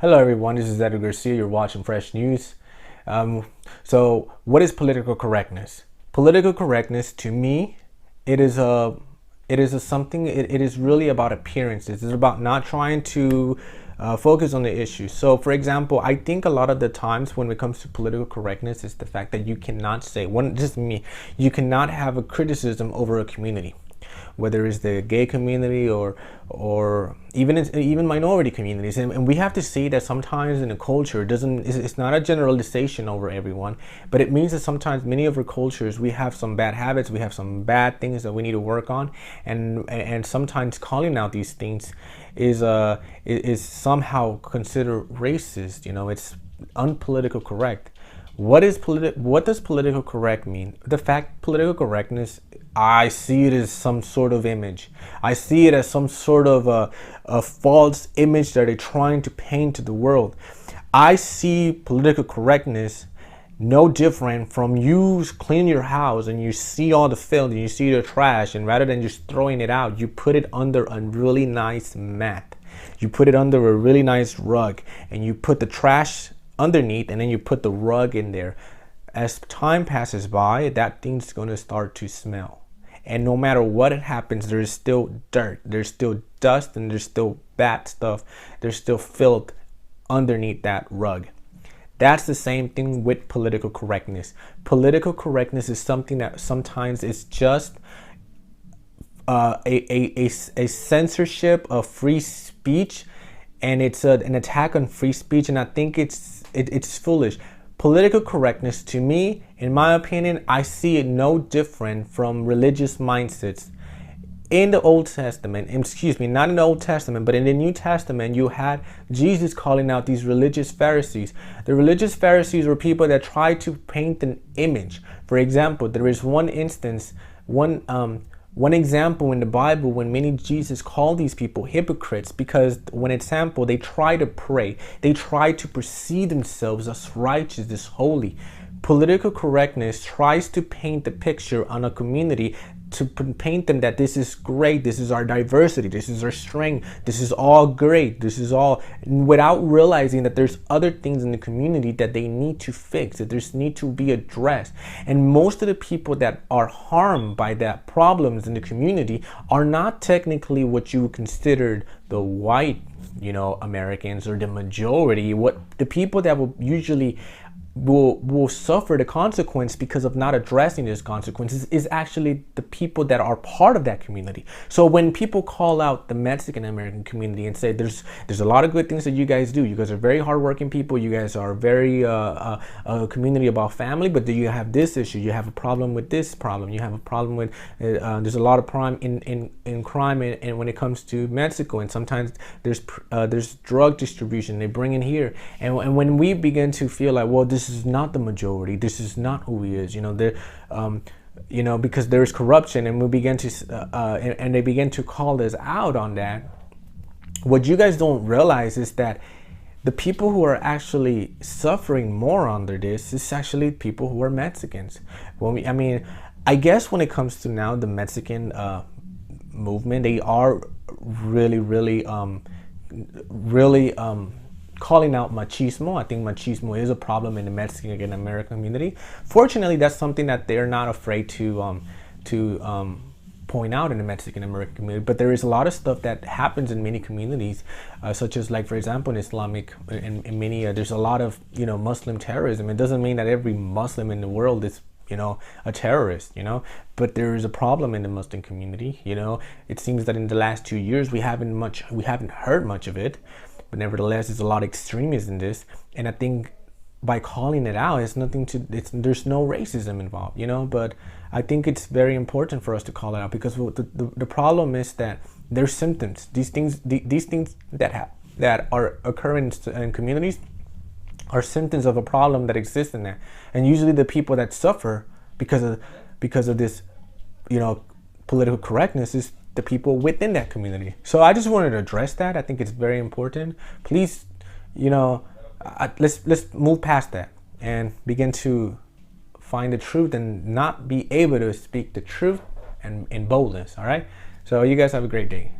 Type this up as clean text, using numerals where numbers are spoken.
Hello everyone, this is Edgar Garcia. You're watching Fresh News. So what is political correctness? Political correctness, to me, it is a something. It is really about appearances. It's about not trying to focus on the issue. So, for example, I think a lot of the times when it comes to political correctness, is the fact that you cannot say just me. You cannot have a criticism over a community, whether it's the gay community or even minority communities, and we have to see that sometimes in a culture it's not a generalization over everyone, but it means that sometimes many of our cultures we have some bad habits, we have some bad things that we need to work on, and sometimes calling out these things is somehow considered racist. It's unpolitical correct. What does political correct mean? The fact political correctness, I see it as some sort of image. I see it as some sort of a false image that they're trying to paint to the world. I see political correctness no different from you clean your house and you see all the filth and you see the trash, and rather than just throwing it out, you put it under a really nice mat. You put it under a really nice rug, and you put the trash underneath, and then you put the rug in there. As time passes by, that thing's going to start to smell, and no matter what it happens, there's still dirt, there's still dust, and there's still bad stuff, there's still filth underneath that rug. That's the same thing with political correctness. Political correctness is something that sometimes is just a censorship of free speech, and it's an attack on free speech, and I think it's foolish. Political correctness, to me, in my opinion, I see it no different from religious mindsets. In the Old Testament, not in the Old Testament, but in the New Testament, you had Jesus calling out these religious Pharisees. The religious Pharisees were people that tried to paint an image. For example, there is one example in the Bible when many Jesus called these people hypocrites, because when it's sample, they try to pray, they try to perceive themselves as righteous, as holy. Political correctness tries to paint the picture on a community, to paint them that this is great, this is our diversity, this is our strength, this is all great, this is all, without realizing that there's other things in the community that they need to fix, that there's need to be addressed. And most of the people that are harmed by that problems in the community are not technically what you considered the white, Americans, or the majority. What the people that will usually will suffer the consequence because of not addressing these consequences is actually the people that are part of that community. So when people call out the Mexican American community and say there's a lot of good things that you guys do, you guys are very hardworking people, you guys are very a community about family, but do you have this issue, you have a problem with this problem, you have a problem with there's a lot of crime in crime and when it comes to Mexico, and sometimes there's drug distribution they bring in here, and when we begin to feel like, well, this is not the majority, this is not who he is, because there's corruption, and we begin to and they begin to call us out on that. What you guys don't realize is that the people who are actually suffering more under this is actually people who are Mexicans. I guess when it comes to now the Mexican movement, they are really calling out machismo. I think machismo is a problem in the Mexican and American community. Fortunately, that's something that they're not afraid to point out in the Mexican American community. But there is a lot of stuff that happens in many communities, such as, like, for example, in Islamic, in many, there's a lot of Muslim terrorism. It doesn't mean that every Muslim in the world is a terrorist, but there is a problem in the Muslim community. It seems that in the last 2 years we haven't heard much of it. But nevertheless, there's a lot of extremism in this, and I think by calling it out, there's no racism involved, But I think it's very important for us to call it out, because the problem is that there's symptoms. These things that are occurring in communities are symptoms of a problem that exists in there, and usually the people that suffer because of this, political correctness is the people within that community. So I just wanted to address that. I think it's very important. Please, let's move past that and begin to find the truth and not be able to speak the truth and in boldness. All right. So you guys have a great day.